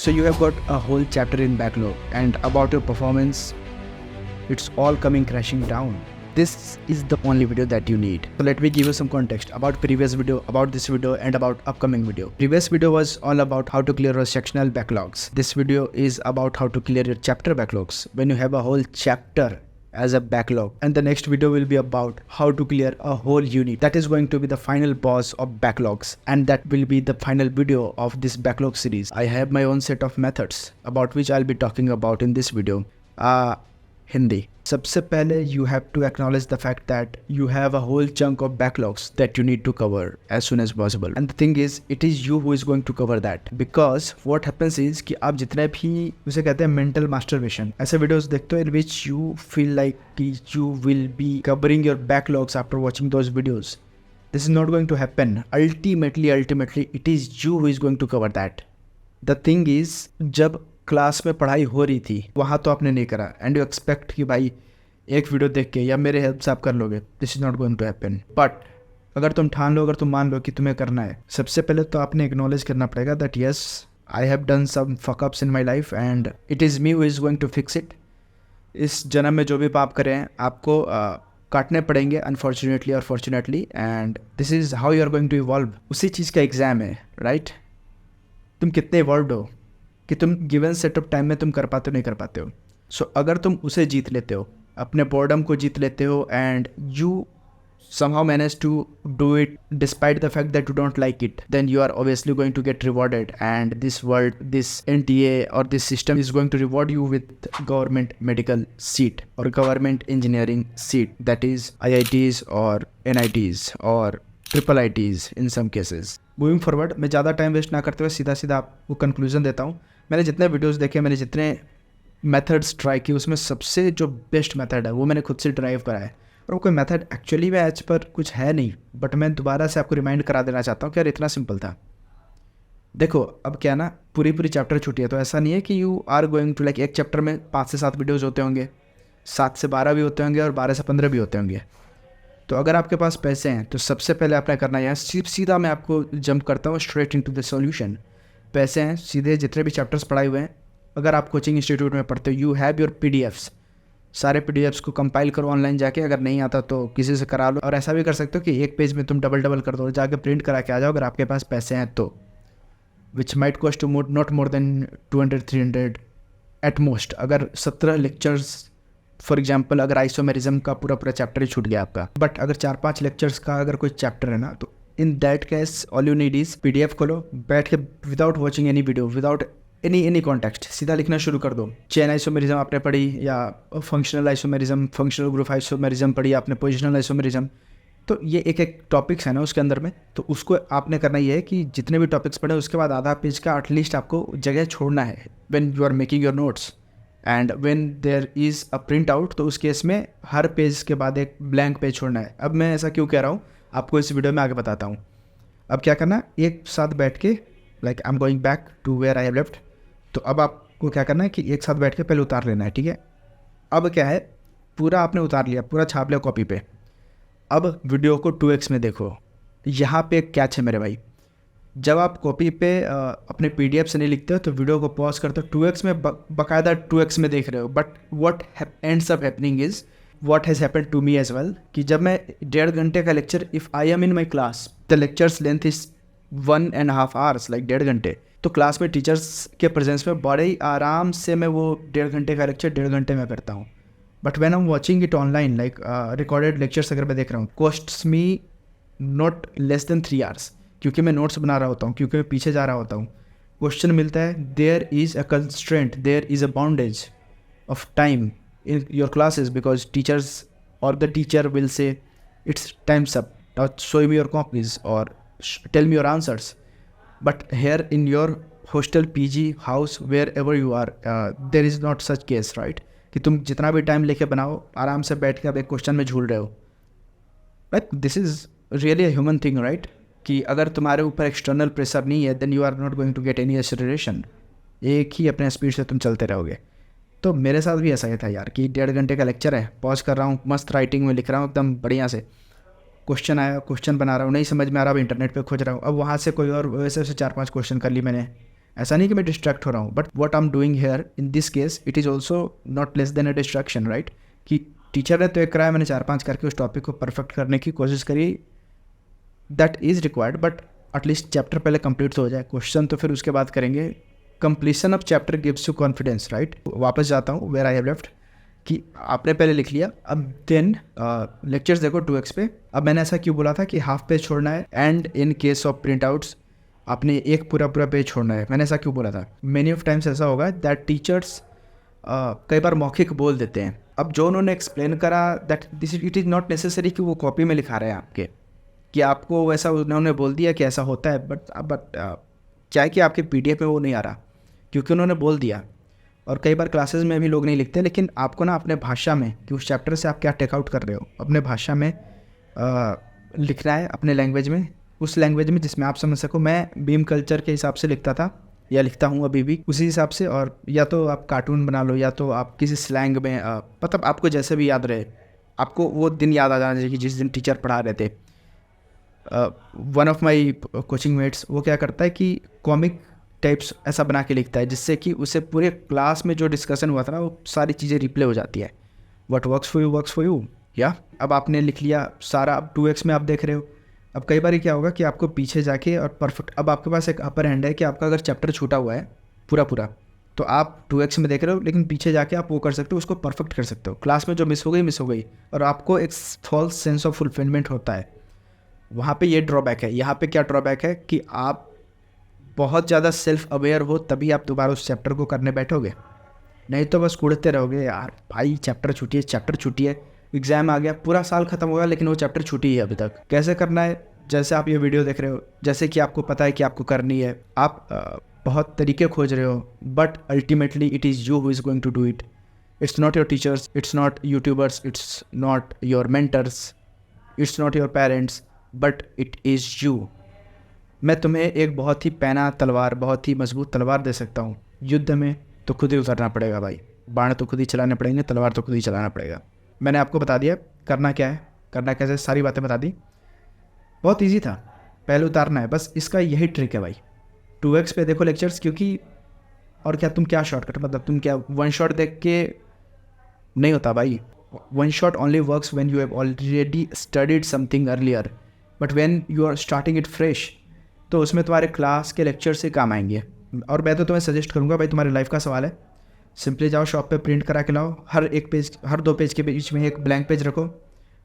So you have got a whole chapter in backlog, and about your performance, it's all coming crashing down. This is the only video that you need. So let me give you some context about previous video, about this video, and about upcoming video. Previous video was all about how to clear your sectional backlogs. This video is about how to clear your chapter backlogs when you have a whole chapter as a backlog, and the next video will be about how to clear a whole unit. That is going to be the final boss of backlogs, and that will be the final video of this backlog series. I have my own set of methods about which I'll be talking about in this video. Hindi. सबसे पहले you have to acknowledge the fact that you have a whole chunk of backlogs that you need to cover as soon as possible. And the thing is, it is you who is going to cover that. Because what happens is कि आप जितने भी उसे कहते हैं mental masturbation ऐसे videos देखते हो in which you feel like you will be covering your backlogs after watching those videos. This is not going to happen. Ultimately, it is you who is going to cover that. The thing is, जब class में पढ़ाई हो रही थी वहाँ तो आपने नहीं करा एंड यू एक्सपेक्ट कि भाई एक वीडियो देख के या मेरे हेल्प से आप कर लोगे. This is not going to happen. But अगर तुम ठान लो, अगर तुम मान लो कि तुम्हें करना है, सबसे पहले तो आपने एक्नॉलेज करना पड़ेगा that yes I have done some fuck ups in my life and it is me who is going to fix it. इस जन्म में जो भी पाप करें आपको काटने पड़ेंगे अनफॉर्चुनेटली और fortunately, and this is how you are going to evolve. उसी चीज़ का एग्जाम है, राइट? तुम कितने इवॉल्व हो कि तुम गिवन सेट ऑफ टाइम में तुम कर पाते हो नहीं कर पाते हो. सो अगर तुम उसे जीत लेते हो, अपने बोर्डम को जीत लेते हो, and you somehow manage to do it despite the fact that you don't like it, then you are obviously going to get rewarded, and this world, this NTA or this system is going to reward you with government medical seat or government engineering seat, that is IITs or NITs or triple ITs in some cases. Moving forward, मैं ज़्यादा time waste ना करते हुए सीधा सीधा आपको conclusion देता हूँ. मैंने जितने वीडियोस देखे, मैंने जितने मेथड्स ट्राई किए, उसमें सबसे जो बेस्ट मेथड है वो मैंने खुद से ड्राइव करा है. और वो कोई मेथड एक्चुअली में एज पर कुछ है नहीं, बट मैं दोबारा से आपको रिमाइंड करा देना चाहता हूँ कि यार इतना सिंपल था. देखो अब क्या ना, पूरी चैप्टर छूटी है तो ऐसा नहीं है कि you are going to like एक चैप्टर में 5 से 7 वीडियोज़ होते होंगे, 7 से 12 भी होते होंगे और 12 से 15 भी होते होंगे. तो अगर आपके पास पैसे हैं तो सबसे पहले आपने करना है, सीधा मैं आपको जंप करता हूँ स्ट्रेट इनटू द सॉल्यूशन. पैसे हैं, सीधे जितने भी चैप्टर्स पढ़ाए हुए हैं, अगर आप कोचिंग इंस्टीट्यूट में पढ़ते हो, यू हैव योर PDFs. सारे PDFs को कंपाइल करो ऑनलाइन जाके, अगर नहीं आता तो किसी से करा लो. और ऐसा भी कर सकते हो कि एक पेज में तुम डबल कर दो, जाके प्रिंट करा के आ जाओ अगर आपके पास पैसे हैं तो. Which might cost to not more than 200-300 at most. अगर 17 लेक्चर्स फॉर एग्जाम्पल, अगर आइसोमेरिज्म का पूरा चैप्टर ही छूट गया आपका, बट अगर 4-5 लेक्चर्स का अगर कोई चैप्टर है ना, तो in that case all you need is PDF खोलो, बैठ के without watching any video, without any context, सीधा लिखना शुरू कर दो. चेन आइसोमेरिज्म आपने पढ़ी, या functional isomerism, functional group isomerism पढ़ी आपने, पोजिशनल आइसोमेरिज्म, तो ये एक टॉपिक्स है ना उसके अंदर में. तो उसको आपने करना ये है कि जितने भी टॉपिक्स पढ़े उसके बाद आधा पेज का एटलीस्ट आपको जगह छोड़ना है when you are making your notes. And when there is a print out, तो उस केस में हर पेज के बाद एक ब्लैंक पेज छोड़ना है. अब मैं ऐसा क्यों कह रहा हूँ आपको इस वीडियो में आगे बताता हूँ. अब क्या करना, एक साथ बैठ के like I am going back to where I have left. तो अब आपको क्या करना है कि एक साथ बैठ के पहले उतार लेना है, ठीक है? अब क्या है, पूरा आपने उतार लिया, पूरा छाप लिया कॉपी पे. अब वीडियो को 2x में देखो. यहाँ पे एक कैच है मेरे भाई, जब आप कॉपी पे अपने PDF से नहीं लिखते हो तो वीडियो को पॉज करते हो, 2x में बाकायदा 2x में देख रहे हो. But what ends up happening is what has happened to me as well, कि जब मैं 1.5 घंटे का lecture, if I am in my class, the lectures length is 1.5 hours, like 1.5 घंटे. तो क्लास में टीचर्स के प्रेजेंस में बड़े ही आराम से मैं वो 1.5 घंटे का लेक्चर 1.5 घंटे में करता हूँ. But when I am watching it online, like recorded lectures अगर मैं देख रहा हूँ, costs me not less than 3 hours, क्योंकि मैं नोट्स बना रहा होता हूँ, क्योंकि मैं पीछे जा रहा होता हूँ. क्वेश्चन मिलता है, there is a constraint, there is a bondage of time in your classes, because teachers और the teacher will say it's times up, now show me your copies और tell me your answers. But here in your hostel, PG house, wherever you are, there is not such case, right? कि तुम जितना भी time लेके बनाओ, आराम से बैठ के आप एक क्वेश्चन में झूल रहे हो. Right, this is really a human thing, right? कि अगर तुम्हारे ऊपर एक्सटर्नल प्रेशर नहीं है, then you are not going to get any acceleration. एक ही अपने स्पीड से तुम चलते रहोगे. तो मेरे साथ भी ऐसा ही था यार, कि 1.5 घंटे का लेक्चर है, पॉज कर रहा हूँ, मस्त राइटिंग में लिख रहा हूँ एकदम बढ़िया से. क्वेश्चन आया, क्वेश्चन बना रहा हूँ, नहीं समझ में आ रहा, अब इंटरनेट पे खोज रहा हूँ. अब वहाँ से कोई और वैसे 4-5 क्वेश्चन कर ली मैंने, ऐसा नहीं कि मैं डिस्ट्रैक्ट हो रहा हूँ, but what I am doing here in this case it is also not less than a distraction, right? कि टीचर ने तो एक कराया, मैंने 4-5 करके उस टॉपिक को परफेक्ट करने की कोशिश करी, that is required, but at least chapter पहले कंप्लीट तो हो जाए। क्वेश्चन तो फिर उसके बाद करेंगे। Completion of chapter gives you confidence, right? वापस जाता हूँ वेयर आई हैव लेफ्ट, कि आपने पहले लिख लिया, अब देन लेक्चर्स देखो 2x पे। अब मैंने ऐसा क्यों बोला था कि हाफ पेज छोड़ना है, and in case of print outs आपने एक पूरा पेज छोड़ना है। मैंने ऐसा क्यों बोला था? मेनी ऑफ टाइम्स ऐसा होगा दैट टीचर्स कई बार मौखिक बोल देते हैं। अब जो उन्होंने एक्सप्लेन करा that this it is not necessary कि वो कॉपी में लिखा रहे हैं आपके, कि आपको वैसा उन्होंने बोल दिया कि ऐसा होता है, बट चाहे कि आपके PDF में वो नहीं आ रहा क्योंकि उन्होंने बोल दिया। और कई बार क्लासेस में भी लोग नहीं लिखते, लेकिन आपको ना अपने भाषा में, कि उस चैप्टर से आप क्या टेकआउट कर रहे हो, अपने भाषा में लिखना है, अपने लैंग्वेज में, उस लैंग्वेज में जिसमें आप समझ सको। मैं बीम कल्चर के हिसाब से लिखता था या लिखता हूँ अभी भी उसी हिसाब से, और या तो आप कार्टून बना लो या तो आप किसी स्लैंग में, मतलब आपको जैसे भी याद रहे, आपको वो दिन याद आ जाना चाहिए कि जिस दिन टीचर पढ़ा रहे थे। One of my coaching mates वो क्या करता है कि कॉमिक टाइप्स ऐसा बना के लिखता है, जिससे कि उसे पूरे क्लास में जो डिस्कशन हुआ था ना वो सारी चीज़ें रिप्ले हो जाती है। व्हाट वर्क्स फॉर यू या अब आपने लिख लिया सारा, अब 2x में आप देख रहे हो। अब कई बार क्या होगा कि आपको पीछे जाके और परफेक्ट, अब आपके पास एक अपर हैंड है कि आपका अगर चैप्टर छूटा हुआ है पूरा तो आप 2x में देख रहे हो, लेकिन पीछे जाके आप वो कर सकते हो, उसको परफेक्ट कर सकते हो। क्लास में जो मिस हो गई, और आपको एक फॉल्स सेंस ऑफ फुलफिलमेंट होता है। वहाँ पे ये ड्रॉबैक है। यहाँ पे क्या ड्रॉबैक है कि आप बहुत ज़्यादा सेल्फ अवेयर हो, तभी आप दोबारा उस चैप्टर को करने बैठोगे, नहीं तो बस कूदते रहोगे, यार भाई चैप्टर छूटी है, एग्ज़ाम आ गया, पूरा साल ख़त्म हो गया, लेकिन वो चैप्टर छूटी है अभी तक। कैसे करना है? जैसे आप ये वीडियो देख रहे हो, जैसे कि आपको पता है कि आपको करनी है, आप बहुत तरीके खोज रहे हो, but ultimately it is you who is going to do it. It's not your teachers, it's not YouTubers, it's not your mentors, it's not your parents, but it is you. मैं तुम्हें एक बहुत ही पैना तलवार, बहुत ही मजबूत तलवार दे सकता हूँ। युद्ध में तो खुद ही उतरना पड़ेगा भाई, बाण तो खुद ही चलाने पड़ेंगे, तलवार तो खुद ही चलाना पड़ेगा। मैंने आपको बता दिया करना क्या है, करना कैसे, सारी बातें बता दी। बहुत इजी था, पहले उतारना है, बस इसका यही ट्रिक है भाई। 2x पे देखो लेक्चर्स, क्योंकि और क्या तुम क्या शॉर्टकट, मतलब तुम क्या वन शॉट देख के नहीं होता भाई। One shot only works when you have already studied something earlier, but when you are starting it fresh, तो उसमें तुम्हारे क्लास के लेक्चर से काम आएंगे। और मैं तो तुम्हें सजेस्ट करूँगा भाई, तुम्हारी लाइफ का सवाल है, सिंपली जाओ शॉप पे प्रिंट करा के लाओ, हर 2 पेज के बीच में एक ब्लैंक पेज रखो,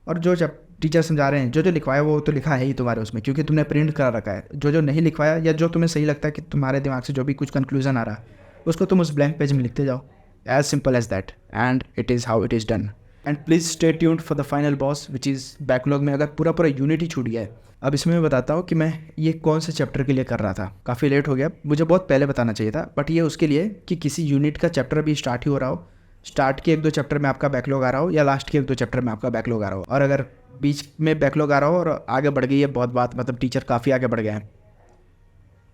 और जो जब टीचर समझा रहे हैं, जो लिखवाया वो तो लिखा है ही तुम्हारे उसमें, क्योंकि तुमने प्रिंट करा रखा है। जो नहीं लिखवाया या जो तुम्हें सही लगता है कि तुम्हारे दिमाग से जो भी कुछ कंक्लूजन आ रहा है, उसको तुम उस ब्लैंक पेज में लिखते जाओ। As simple as that, and it is how it is done. And please stay tuned for the final boss which is backlog में। अगर पूरा यूनिट ही छूट गया है, अब इसमें मैं बताता हूँ कि मैं ये कौन से चैप्टर के लिए कर रहा था। काफ़ी लेट हो गया, मुझे बहुत पहले बताना चाहिए था, बट ये उसके लिए कि किसी यूनिट का चैप्टर अभी स्टार्ट ही हो रहा हो, स्टार्ट के 1-2 चैप्टर में आपका बैकलॉग आ रहा हो, या लास्ट के 1-2 चैप्टर में आपका बैकलॉग आ रहा हो। और अगर बीच में बैकलॉग आ रहा हो और आगे बढ़ गई है बहुत बात, मतलब टीचर काफ़ी आगे बढ़ गए हैं,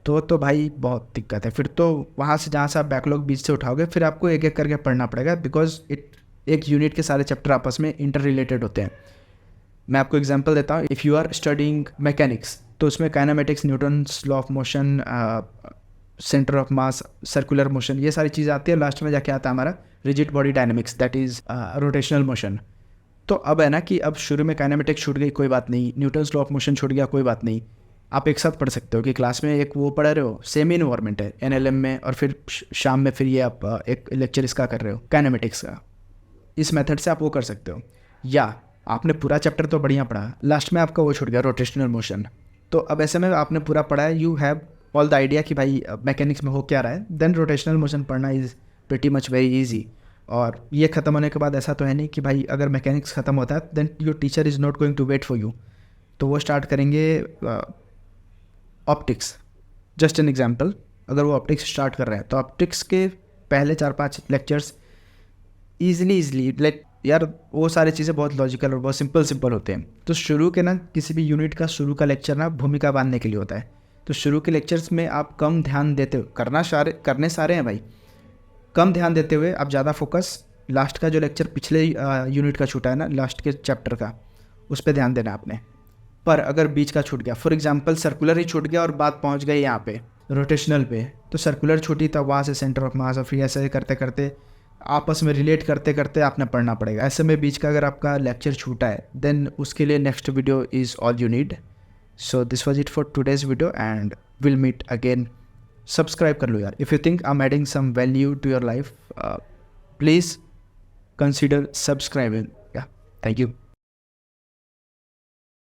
तो भाई बहुत दिक्कत है। फिर तो वहाँ से जहाँ से आप बैकलॉग बीच से उठाओगे, फिर आपको एक एक करके पढ़ना पड़ेगा, बिकॉज एक यूनिट के सारे चैप्टर आपस में इंटर रिलेटेड होते हैं। मैं आपको एग्जांपल देता हूँ। If you are studying mechanics, तो उसमें kinematics, Newton's law of motion, centre of mass, circular motion, ये सारी चीज़ें आती है। लास्ट में जाके आता है हमारा rigid body dynamics, that is rotational motion. तो अब है ना कि अब शुरू में काइनेमेटिक्स छूट गई, कोई बात नहीं, न्यूटन्स लॉ ऑफ मोशन छूट गया, कोई बात नहीं, आप एक साथ पढ़ सकते हो कि क्लास में एक वो पढ़ रहे हो, सेम ही इन्वायरमेंट है NLM में, और फिर शाम में फिर ये आप एक लेक्चर इसका कर रहे हो काइनेमेटिक्स का। इस मेथड से आप वो कर सकते हो। या आपने पूरा चैप्टर तो बढ़िया पढ़ा, लास्ट में आपका वो छूट गया रोटेशनल मोशन, तो अब ऐसे में आपने पूरा पढ़ा है, you have all the idea कि भाई मैकेनिक्स में हो क्या रहा है, देन रोटेशनल मोशन पढ़ना is pretty much very easy. और ये ख़त्म होने के बाद ऐसा तो है नहीं कि भाई अगर मैकेनिक्स ख़त्म होता है then your teacher is not going to wait for you, तो वो स्टार्ट करेंगे ऑप्टिक्स। जस्ट एन एग्जाम्पल, अगर वो ऑप्टिक्स स्टार्ट कर रहे हैं तो ऑप्टिक्स के पहले 4-5 लेक्चर्स ईजिली लाइक यार वो सारी चीज़ें बहुत लॉजिकल और बहुत सिंपल होते हैं। तो शुरू के ना किसी भी यूनिट का शुरू का लेक्चर ना भूमिका बांधने के लिए होता है। तो शुरू के लेक्चर्स में आप कम ध्यान देते हो, करने सारे हैं भाई, कम ध्यान देते हुए आप ज़्यादा फोकस लास्ट का जो लेक्चर पिछले यूनिट का छूटा है ना, लास्ट के चैप्टर का, उस पर ध्यान देना आपने। पर अगर बीच का छूट गया, फॉर एग्जांपल सर्कुलर ही छूट गया और बात पहुंच गई यहाँ पे, रोटेशनल पे, तो सर्कुलर छूटी तब वहाँ से सेंटर ऑफ मास, और फिर ऐसे करते करते आपस में रिलेट करते करते आपने पढ़ना पड़ेगा। ऐसे में बीच का अगर आपका लेक्चर छूटा है देन उसके लिए next video is all you need. So this was it for today's video and will meet again. Subscribe कर लो यार, if you think I am adding some value to your life, please consider subscribing. Yeah, thank you.